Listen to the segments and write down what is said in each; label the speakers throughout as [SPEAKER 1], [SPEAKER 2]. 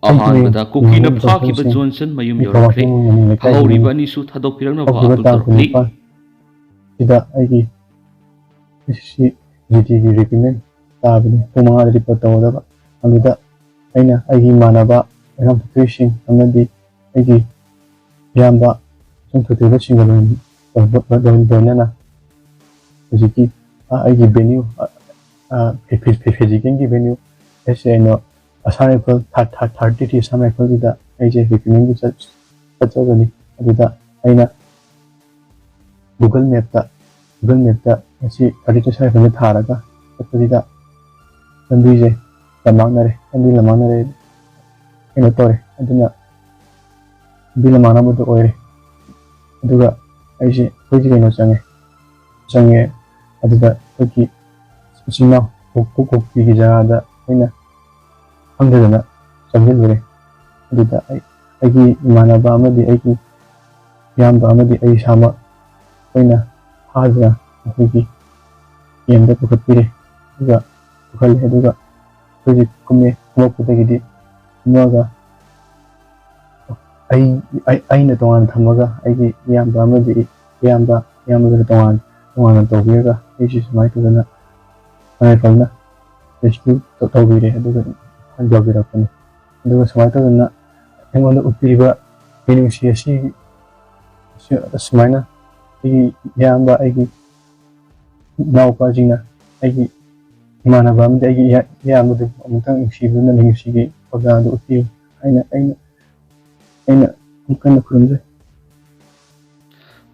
[SPEAKER 1] Ahanbada Kukina phakhiba Johnson mayum yaorakle phahoriba anisu thadokpiraknaba apil torokli
[SPEAKER 2] sida aigi si GTG recommend tabini pumanga report tawdaba aduda aina aigi manaba ram fishing amadi aigi yamba sum thoteba singalon donana jiki aigi venue physical venue ese no assignable 30 assignable ida aigi recommend chachogani aduda aina Google Map ta asi adita sai phane tharaga tatida lambi je lamang eno tore aduna bilamana bu oire aduga aise koji keno change aduga ki sina ko ki jaga da aina hamdana changal bere aduga aigi manaba amadi aigi yamba amadi ai sama aina haza aigi yanda ko khapire aduga khale aduga koji kume mokudagidi noga aina tongan thamaga aigi yamba amadi yamba tongan tawbiga aisi smai tugana ai falna rescue tawbire aduga anjabira pani aduga smai tugana engonda upiriba meaning si smaina aigi yamba aigi naupa jina aigi manaba amdi aigi yamba de amutang sibuna ningsigi pagado upi aina mukana kurumje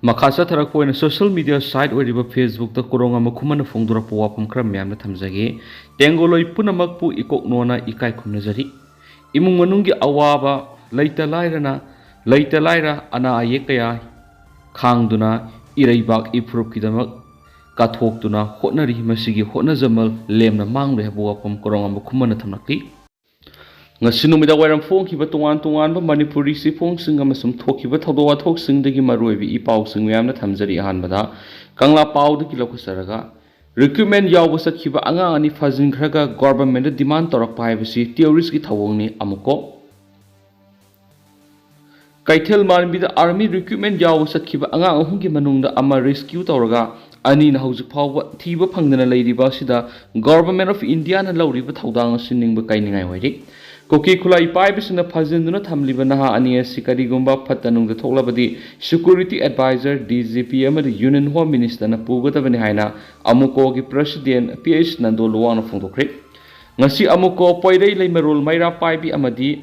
[SPEAKER 1] Makasa tharakpo in social media site oriba Facebook ta koronga makhumana phongdura po wapam khram myamna thamjage tengoloi punamakpu ikoknona ikai khumnajari imung manunggi awaba leita laira ana ayekaya khangduna iraibak iprop kidamak kathokduna hotnari masigi hotnajamal lemna mangre habu wapam koronga makhumana thamnakli Ngasinumida wairam phongkhiba tongan ba Manipuri si phongsinga masum thokhiba thodowa thoksingdagi maroibi ipau sing myamna thamjari ahanbada kangla paudagi lokusaraga recruitment yawba sakhiba anga ani fajinkhraga government demand torakpa haibasi theories gi thawongni amuko Kaithel manbida army recruitment yawba sakhiba anga ahungi manungda ama rescue tawraga ani na haujuk phawba thiba phangdana leiriba sida government of India na lawriba thawdang siningba kainingai wairi Koki Kulai Pibisina Pazinduna Tamlibanaha Ania Sikarigumba Patanung the Tolabadi Security Advisor DGP Emma the Union Home Minister Napuga Vanihina Amuko gi President PH Nandoluan Fundokri Nasi Amuko Poide Lemerul Maira Pibi Amadi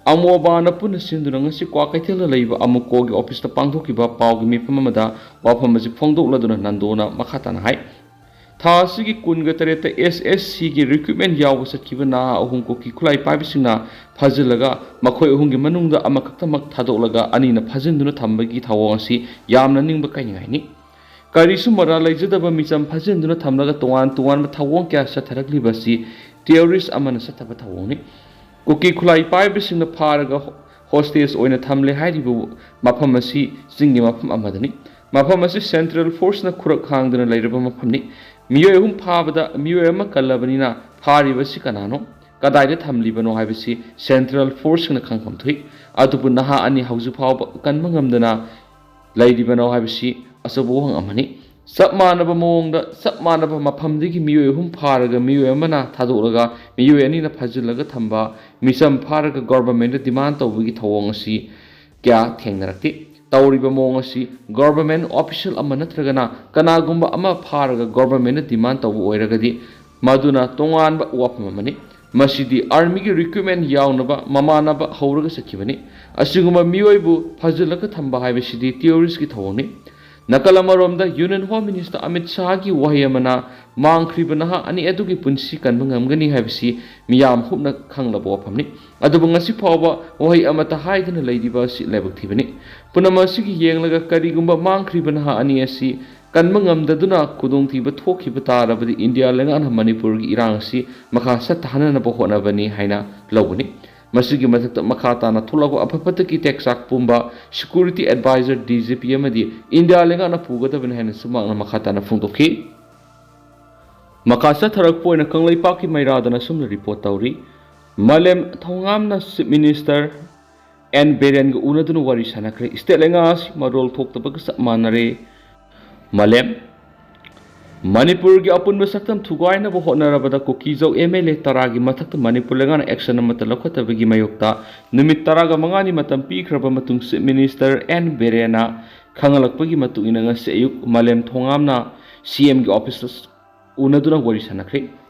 [SPEAKER 1] Amobana Punasindunangasi Kwakatilla Labor Amuko gi Office the Pangtokiba Pau Mipamada Wapamazi Fondo Laduna Nandona Makatan High Thasigi Kungatareta SSC gi recruitment yaw sakhiba na ahung ko ki khulai paibisina phajilaga makhoi ahung gi manungda amakaktamak thadolaga ani na phajinduna thambagi thawong asi yamna ningba kainingai ni karisu mara laijadaba micham phajinduna thamlaga tuan thawong kya satharakli basi terrorist amana sathaba thawong ni kuki khulai paibisina pharaga hostage oina thamle hairibu mafam asi singi mafam amadani mafam asi central force na khurak khangdana lairaba mafam ni Miyo hum phabada miyo ama kalabanina pharibasi kanano kadaide thamlibano haibasi central force na khangkham thui atupu naha ani hauju phawba kanmangamdana laidibano haibasi asabu hang amani sapmanaba mongda sapmanaba maphamdigi miyo hum pharaga miyo amana thadolaga miyo ani na phajilaga thamba misam pharaga government demand tawbigi thawong asi kya thengnarakti Tauriba Mongasi, government official Amanatragana, Kanagumba Ama Paraga, government demand of Oiragadi, Maduna, Tongan Wapamani, Masidi, Army recruitment Yaunaba, Mamanaba, Horaga Sakivani, Asuguma Muebu, Pazilaka Tamba Hivesidi, theories Gitoni, Nakalamaromda, Union Home Minister Amit Sagi Wahayamana, Mankribanaha, and Eduki Punsi Kanbangamgani Havesi, Miam Hupna Kanglabo Pamni, Adabangasi Pava, Wahi Amata Hide and a lady bus level Tivani. Punamasiki Yanglaga Karigumba Mankribanaha Aniasi, Kanmangam Daduna, Kudung Tiba Toki Batara, but the India Lengan Manipur Iransi, Makasa Tahana Bohona Vani Haina, Logani. Masigi Matak Makata Natulago Apapataki Texak Pumba, Security Advisor DGP Amadi, India Lengana Pugata Venhana Sumana Makatana Fundoki Makasa Tarakpo and a Kanglai Paki Mairadana Sum report Tauri, Malem Thongamna Chief Minister N Beren unaduna wari sanakre state lengas marol thoktabag sa manare Malem Manipur gi apunba saktam thugaina bo honarabada kokizau MLA taragi mathakta Manipur lengana action amata lokhatabagi mayokta numit taraga mangani matam pikraba matung Chief Minister N Berena khangalakpagi matung ina nga seyuk Malem Thongamna CM gi offices unaduna wari sanakre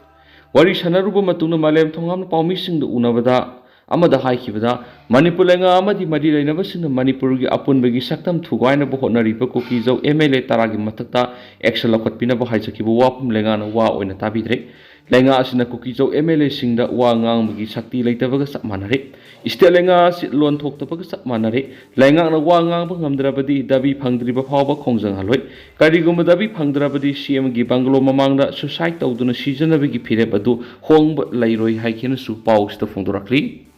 [SPEAKER 1] wari sanaruba matungna Malem Thongamna paumisingda unabada amada haikibada Manipur lenga amadi madi lainabasingna Manipur gi apunbagi saktam thugaina bo honariba kokizau MLA taragi mathakta action lokhatpina bo haichakibu wapum lenga na wa oina tabidre lenga asina kokizau MLA singda wa ngangbagi sakti leitabaga sak manare iste lenga si lon thoktabaga sak manare lenga na wa ngangba ngamdrabadi dabi phangdriba phawba khongjang haloi kariguma dabi phangdrabadi CM gi banglo mamangda suicide tawduna seasonabagi phireb adu hongba lairoi haikena su pawsta phongdorakli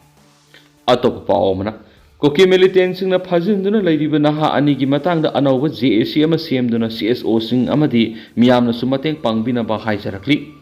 [SPEAKER 1] atop paomana Kuki militant sing na phajinduna lairiba naha ani gi matangda anauba JAC ama CM-duna CSO sing amadi miyamna sumateng pangbina ba haijarakli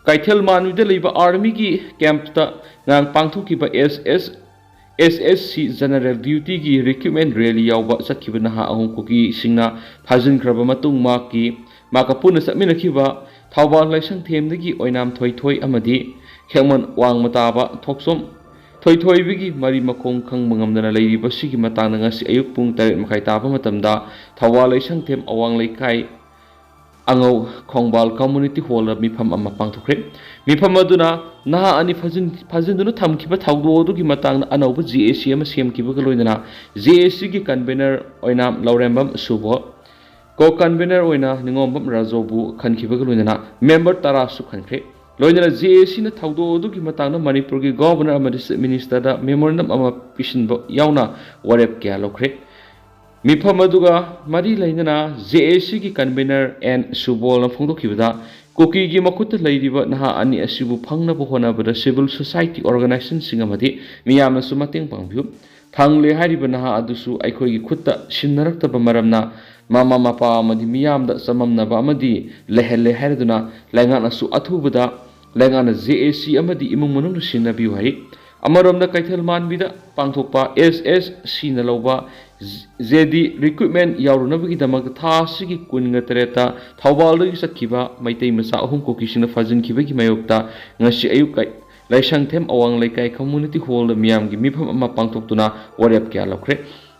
[SPEAKER 1] Kaithel manuida leiba army gi camp ta ngang pangthukiba SSC general duty gi recruitment rally yawba sakhiba naha ahum Kuki singna phajinkraba matung ma ki makapuna saminakhiba thawbal laisang themdagi oinam thoithoi amadi khengman wangmataba thoksom Thoi bigi mari makong khang mangamdana lairiba sigi matangna ngasi ayuk pung 8 makai taba matamda thawalai sangthem awang laikai angau khongbal community hall mifam ama pangthokre mifam aduna naha ani phajinduna thamkiba thawdo du gi matangna anauba JAC ama semkiba galoinana JAC gi convener oina laurembam subo ko convener oina ningombam rajobu khankiba galoinana member tara su khankhre Loinara JAC na thawdo du gi matangna Manipur gi governor amadi minister da memorandum ama pisinbo yauna warep kya lokre mifam aduga mari lainana JAC gi convener and subol na phongdokhibada Kuki gi makut lairiba naha ani asibu phangna bo hona bada civil society organization sing amadi miyamna sumateng pangbiu thangle hariba naha adusu aikoi gi khutta sinnarakta maramna mama mapa amadi miyamda samamna ba amadi lehelle hariduna laingana su athubada laingana JAC amadi imung manung sinabiu hai amaromda kaithel manbida pangthokpa SSC na loba JD recruitment yaurunabagi damak tha sigi kunga tereta thawbalgi sakhiba maitai masa ahum Kuki sina fajinkiba gi mayokta ngasi ayukai laisang them awang laikai community hall miyam gi mifam ama pangthoktuna warep kya lokre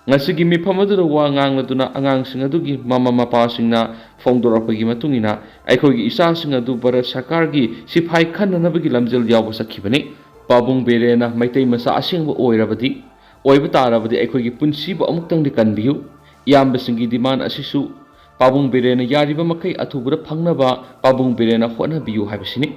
[SPEAKER 1] ngasigi mifam adu wa ngangladuna angang sing adugi mama mapa singna phongdorapagi matungina aikhogi isa sing adu Bharat Sarkar gi siphai khananabagi lamjel yawa sakhibani pabung berena maitai masa asingba oirabadi oiba tarabadi aikhogi punsiba amuktang di kanbiu iyamba singi demand asisu pabung berena yariba makai athubura phangnaba pabung berena honabiu habisini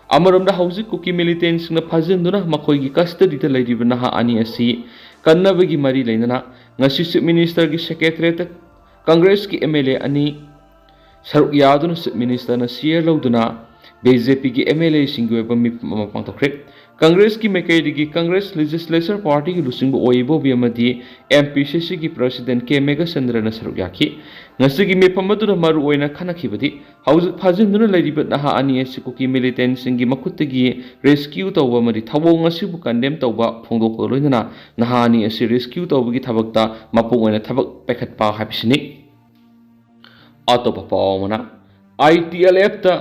[SPEAKER 1] amaromda hauji Kuki militants na phajinduna makhoigi custody da lairiba naha ani asi kannabagi mari lainana ngasi Chief Minister gi secretary Congress ki MLA ani saruk yaduna Chief Minister na share loduna BJP ki MLA singweba mi pangtokre Congress ki mekaidi gi Congress Legislature Party ki lusingbo oibo bi amadi MPCC ki President K Mega Chandra na saruk yaki ngasi gi mepamaduna maru oina khanakhibadi haujuk phajinduna lairiba naha ani asi Kuki militant singi makuttagi rescue tawba mari thawo ngasi bu condemn tawba phongdok loinana naha ani asi rescue tawbagi thabakta mapung oina thabak pekhatpa habisini atopa pawmana ITLF ta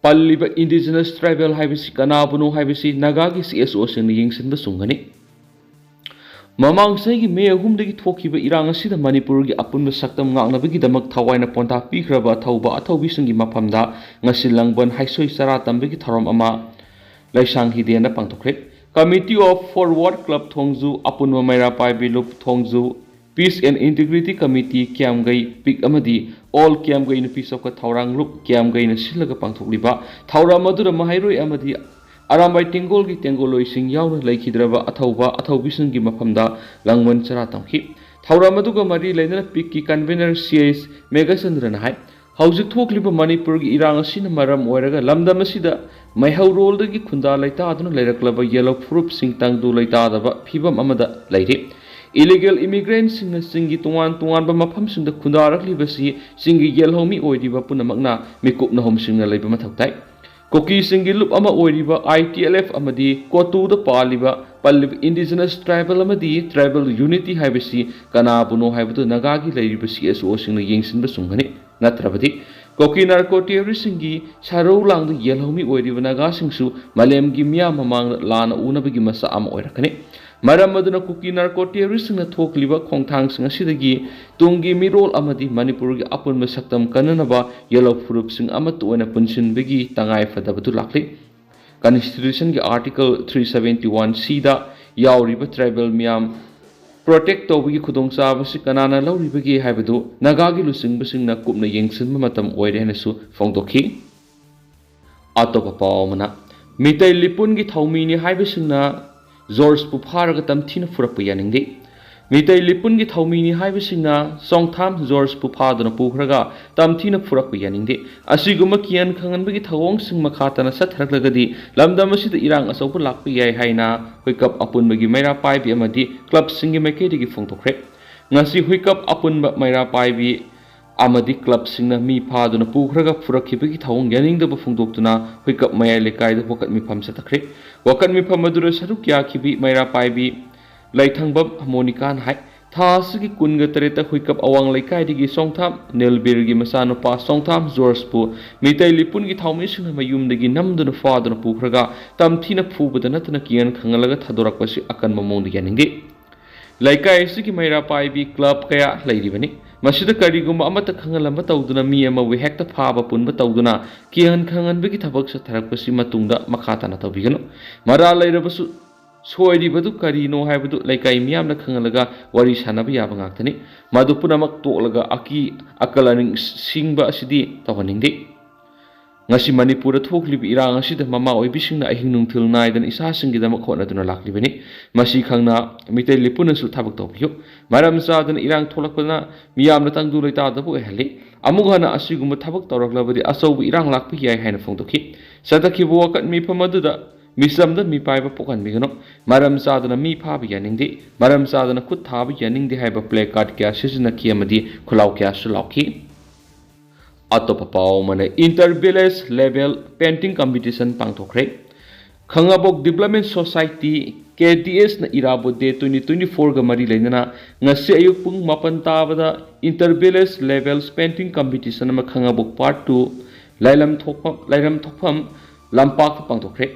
[SPEAKER 1] Palliba indigenous tribal haibisi kanabuno haibisi nagagi CSO sing yingsinba sungani Mamang saigi me ahumdagi thokiba irang asida Manipur gi apunba saktam ngangnabagi damak thawaina ponta pikraba thauba athobi singi maphamda ngasi langban haisoi sara tambagi tharom ama laisang hidena pangthokre Committee of Forward Club Thongju apunba maira pai bilup Thongju Peace and Integrity Committee Kiamgai Pik Amadi All Kiamgai in Peace of Taurang Look Kiamgai in Silaga Pangthokliba Taura Madura Mahairoi Amadi Arambai Tingol gi Tengoloi sing yauna laikhidraba athauba athaubising gi maphamda langwan chara tamki Taura Maduga Mari Lainana Pik ki convener CS Mega Chandra na hai Haujuk thokliba Manipur gi irang asina maram oiraga lamdam asida maihau rol dagi khunda laita aduna lairaklaba yellow proof sing tangdu laita adaba phibam amada laire Illegal immigrants in singi tuan ba mafam sing the kundarak libasi singi yelhomi oidiba punamakna mikup na hom sing na laiba mathautai Kuki singi lup ama oiriba ITLF amadi Kotuda Paliba Indigenous Tribal amadi Tribal Unity haibasi Kanabuno haibatu Nagagi lairibasi SO singna yengsin basungani Natrabadi Koki narco terrorisingi Saro lang the Yellomi oiriba Naga singsu Malem Gimia Mamang Lana Unabigi Masa Am oirakane Maramaduna Kuki narco terrorist na Tok liba Kongtang Singasidagi Tungi Mirol amadi Manipur upon Masaktam Kananaba Yellow Furup Sing Amatu and a Punshin Bigi Tangai Fadabatu Lakli Constitution ki Article 371C da Yauriba Tribal Miam Protect Tobi Kudong Savasi Kanana Lauribagi Habadu Nagagi Lusing Basing na Kupna Yengsin Matam Oirenesu Fongdoki Atopa Paumana Mitai Lipun ki Taumini Hibasina Zors Pupharagatam Tina Furapayanindi Mitai Lipun ki Taumini Hibasina Songtam Zors Pupadana Pukraga Tam Tina Furapayanindi Asiguma Kian Kanganbagi Tawong Sing Makatana Satraglagadi Lamdamasi the Irang Asopa Lakpi Haina Wake up upon Magi Maira Pai Amadi Club Singi Makedi Fongtokre Nasi wake up upon Maira Pai Amadi Club Singna Mi Paduna Pukraga Furakibiki Tawong Yaning the Bufungdokuna wake up Maya Lekai the Wakat Mi Pam Satakre Wakat Mi Pamadura Sarukia Kibi Maira Pai Laithangbab Monikan Hai Thasiki Kunga Tereta wake up Awang Lekai Digi Songtam Nelbirgi Masano Pa Songtam Zorspu Mitai Lipungi Taumission Mayum Digi Namduna Father Pukraga Tam Tina Pu the Natana Kian Kangalaga Tadorakasi Akan Mamon Yaningi Laikai Siki Maira Pai Club Kaya Lady Bani Masida Kariguma Amata Kangalama Tauduna Miyama we hecta Paba Punba Tauduna Kian Kangan Bigi Tabaksa Tarakasi Matunda Makata Natabigano Mara Lairabasu Soidi Badu Karino Habadu Laikai Miam the Kangalaga Wari Sanabi Abangakani Madupunamak Tolaga Aki Akalaning Singba Sidi Tawanindi Ngasi Manipur Tokli Irang Sida Mama Oibishing na Ahinung till night and Isa Singidam Konaduna Laklibani, Masi Kangna, Mite Lipunasu Tabakopio, Madam Sadan Irang Tolakuna, Miam Natandu Leta the Buheli, Amugana Asigum Tabak Torakla, Aso Irang Lakpi Hand Fondoki, Sataki walk at me Pamaduda, Missam the Mi Piper Pokan Migano, Madam Sadana Mi Pabi Yanindi, Madam Sadana Kutabi Yaning the Hyper Play Card Gases in the Kiamadi, Kulau Kasulaki. Atopa Paumana Inter-Village Level Painting Competition Pangtokre Khangabok Development Society KDS na Irabo Day 2024 ga mari lainana ngasi ayuk pung mapan tabada Inter-Village Levels Painting Competition na Khangabok Part 2 Lailam Thokpham Lampak Pangtokre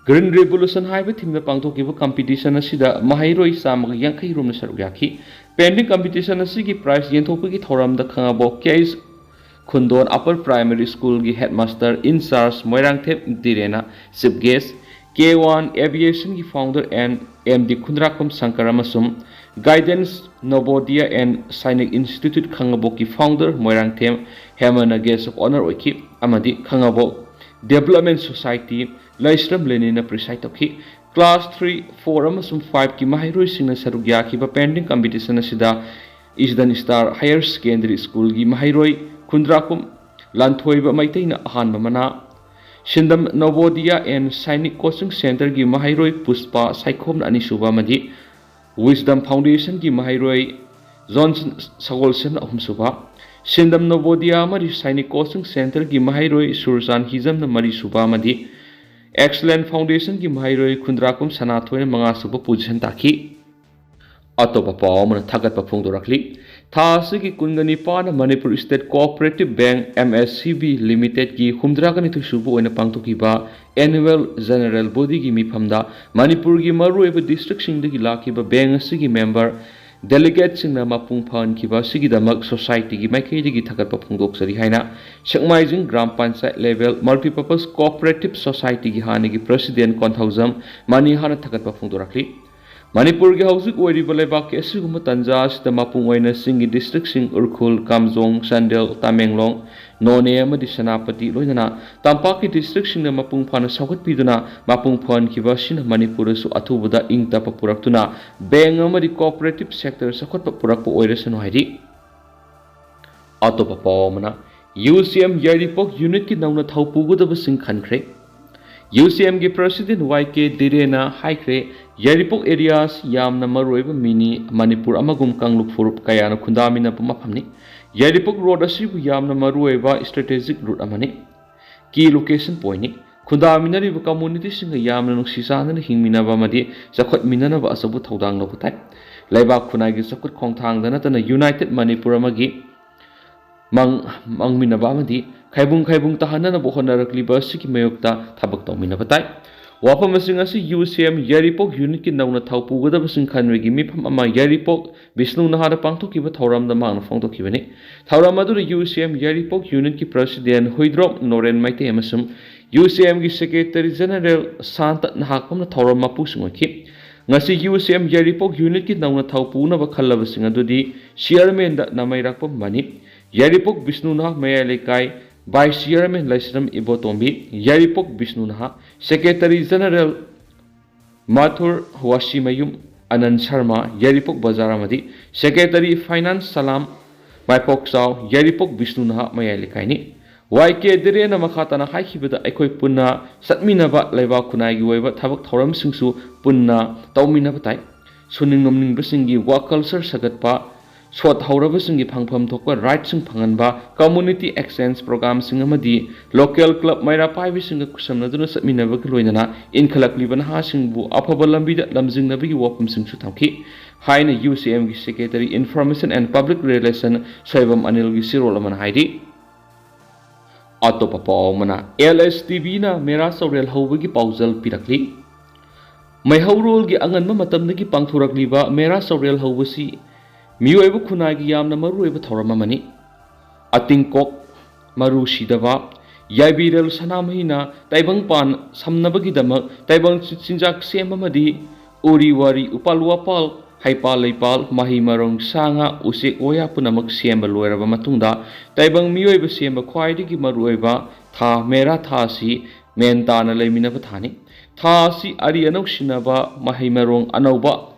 [SPEAKER 1] Green Revolution haiba theme na pangthokiba competition asida mahairoi samag yankai rum na sarugyaki painting competition asigi prize yenthokpagi thoram da khangabo case Kundon Upper Primary School ki Headmaster in charge Moirangthep Direna Chief Guest K1 Aviation ki founder and MD Kundrakom Sankaramasum Guidance Novodia and Sainik Institute Khangabo ki founder Moirangthep Hemana Guest of Honor Oiki Amadi Khangabo Development Society Laisram Lenina Presaitoki Class 3, 4 amasum 5 ki mahiroi singna sarugyaki ba painting competition asida Isdan Star Higher Secondary School ki mahiroi Kundrakum Lanthoiba Maitaina Ahanba Mana Shindam Novodia and Sainik Coaching Center ki Mahairoi Puspa Saikom Anisuba Madi Wisdom Foundation ki Mahairoi Johnson Sagolsen Ahumsuba Shindam Novodia Mari Sainik Coaching Center ki Mahairoi Sursan Hizam na Mari Suba Madi Excellent Foundation ki Mahairoi Kundrakum Sanathoina Mangasuba Position Taki Atopa Paumana Thagat Pafungdorakli Thasiki Kungani Pana Manipur State Cooperative Bank MSCB Limited ki Humdragani to Shubu and Pangtokiba Annual General Body ki Mipamda Manipur ki Maru eva district sing the Lakiba Bank Sigi member delegates in the Mapung Pan Kiba Sigi Damak Society ki Makedi ki Thagat Pafungdok Sari Haina Shakmaizing Gram Pansai level multipurpose cooperative society ki Hani ki President Konthauzam Mani Hana Thagat Pafungdorakli Manipur ki hausik oiriba lebak ki asiguma tanja asida mapung oina singi district sing Urkhul, Kamjong, Sandel, Tamenglong, None amadi Senapati loinana Tampaki district sing na mapung phana saugat piduna mapung phan kiba sina Manipur su athubada ingtapa puraktuna bank amadi cooperative sector sakotpa purakpa oirasano hairi Atopa Paumana UCM Yaripok unit ki nauna thaupugodaba sing khankre UCM ki President YK Direna Haikre Yaripok areas Yamna Maroiba Mini Manipur Amagum Kangluk Furup Kayana Kundamina Pumapamni Yaripok Road Asibu Yamna Maroiba strategic route amani की location point खुदामिनरिब community सिंग यामना नुक्सी चानना हिंगमिनबा अमदि चखटमिननबा असबु थौदांग लौबताय लेबाक खुनागी चखट खोंथांगदा नतना United Manipur अमगी मंगमिनबा अमदि खाइबुंग तहननबा होनरक्लिबा सिकी मयोक्ता थबक तौमिनबताय वाफम UCM यारिपोक unit की नौना थाउपुगदब खनवेगी मिफम अमा यारिपोक विष्णु नहार पांथोकिब थौरामदा मांगना फोंदोकिबनि थौराम Adoor UCM यारिपोक unit की president हुइद्रोप Noren माइते अमसुम UCM की secretary general सांत नहाकमना थौराम मापुसिंगोखि ngasi UCM Yaripok unit ki nauna thaupu na bakhalaba singa dudi chairman da namairap mani Yaripok Bisnuna Mayalekai Vice Chairman Laisram Ibotombi Yaripok Bisnuna Secretary General Mathur Washi Mayum Anand Sharma Yaripok Bazaramadi Secretary Finance Salam Maipok Sao Yaripok Bisnuna Mayalekai ni YK Direna Makhatana Haikibada Ekoi Puna Satminaba Leva Kunagi Weva Tabak Thoram Singsu Puna Tauminabatai Suning Nomning Basingi Wa Culture Sagatpa Swat Haurabasingi Pangpam Tokwa Right Sing Panganba Community Exchange Program Singamadi Local Club Maira Pai Singa Kusamnaduna Satminaba Kluinana in Kalakliban Hasingbu Apabalambida Lamzing Nabi Wapam Singsu Tamki Haina UCM Secretary Information and Public Relation Soivam Anil Gisirolaman Haidi Atop Paumana LSTV na Mera Sorel Howigi Pausal Pirakli May Howrol gi Angan Mamatamniki Pangturakliba Mera Sorel Howasi Muebu Kunagi Yam Namaru Thoramamani Atinkok Maru Shidava Yabirel Sanamhina Taibang Pan Samnabagi Damak Taibang Sinjak Semamadi Uri Wari Upalwapal Haipal Leipal Mahimarong Sanga Usik Oya Punamak Siemba Lueraba Matunda Taibang Mueba Siemba Kwaidiki Marueva Tha Mera Thasi Mentana Leminavatani Thasi Arianok Shinaba Mahimarong Anoba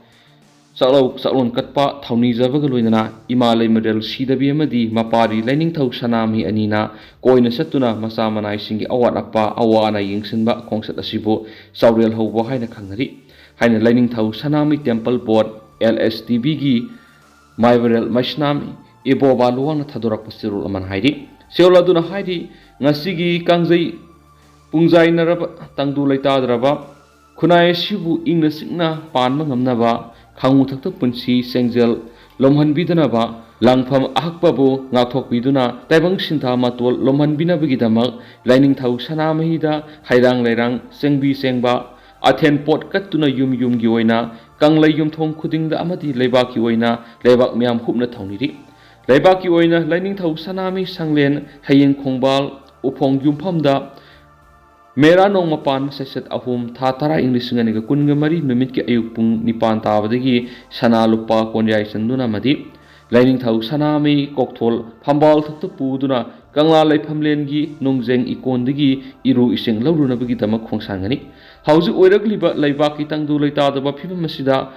[SPEAKER 1] Salon Katpa Tawni Zavagaluina Imalay Model Sidabi Madi Mapari Lening Tau Sanami Anina Koina Satuna Masamanai Singi Awatapa Awana Yingsinba Kongsat Asibo Saurel Hobo Haina Kangari Haina Lening Tau Sanami Temple Board LSTV gi Maivarel Mashnami Iboba Luang Thadorak Pasirul Aman Haidi Seoladuna Haidi Nasigi Kangjai Pungzai Naraba Tangdu Laitadraba Kunai Shibu Ingna Signa Panma Ngamnaba Kangu Takta Punsi Sengjel Lomhan Bidanaba Langfam Ahakbabu Ngatok Biduna Taibang Shinta Matol Lomhan Binabigidamak Lining Tau Sanamahida Hairang Lerang Sengbi Sengba Athen Pot Katuna Yum Gioina Kanglay Yum Thong Kuding the Amati Lebaki Oina Lebak Miam Hupna Tauniri Lebaki Oina Lining Tau Sanami Sanglen Hayin Kongbal Upong Yumpamda Mera Nong Mapan Sesset Ahum Tatara English Nganiga Kungamari Numit Ayupung Nipan Tabadagi Sana Lupa Konyai Sanduna Madi Lining Tau Sanami Koktol Pambal Takta Puduna Kangla Laipamlengi Nongzeng Ikondagi Iru Iseng Laurunabagi Damak Kongsangani Hausi Oiragliba Laibaki Tangdu Laitadaba Pipamasida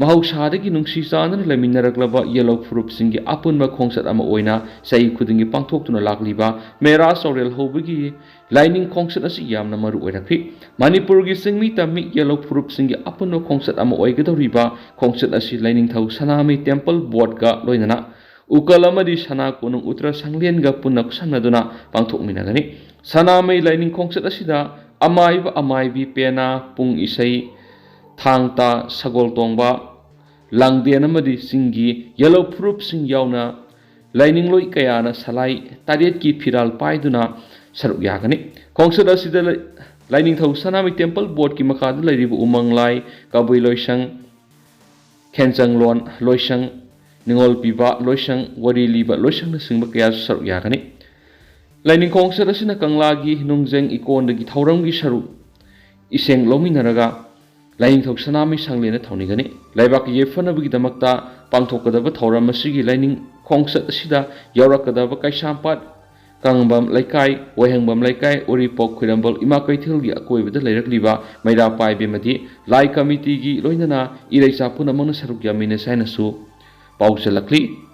[SPEAKER 1] Mahausadagi Nungsi Sanan Laminaraglaba Yellow Fruit Singi Apunba Kongsat Ama Oina Sai Kudingi Pangtokuna Lakliba Mera Sorel Hobigi Lining Kongsat Asi Yam Namaru Oirakri Manipurgi Singmi Tami Yellow Fruit Singi Apunba Kongsat Ama Oigadoriba Kongsat Asi Lining Tau Sanami Temple Boardga Loinana Ukalamadi Sana Kunung Utra Sanglienga Punak Sanaduna Pangtok Minagani Sanami Lining Kongsat Asida Amaibi Pena Pung Isai Thangta Sagol Tongba Langdianamadi Singi Yellow Fruit Sing Yauna Lining Loi Kayana Salai Tariet Ki Piral Paiduna Saruk Yagani Kongsat Asida Lining Tau Sanami Temple Board Ki Makada Laribu Umang Lai Kabui Loisang Kenjang Lon Loisang Ningol Piba Loisang Wari Liba Loisang Singba Kaya Saruk Yagani Lining Kongsat Asina Kanglagi Nungzeng Ikondagi Thauramgi Saru Iseng Lominaraga Lining Tau Sanami Sanglena Taunigani Laibaki Yefanabigi Damakta Pangtokadaba Thauramasi Lining Kongsat Asida Yaorakadaba Kaisampat Kangbam Laikai Wahangbam Laikai Uripok Kurambal Imakai Tilgi Akoi with the Lerakliva Maida Pai Bimadi Lai Committee Loinana Iraisa Punamona Saruk Yamina Sinasu Pausalakli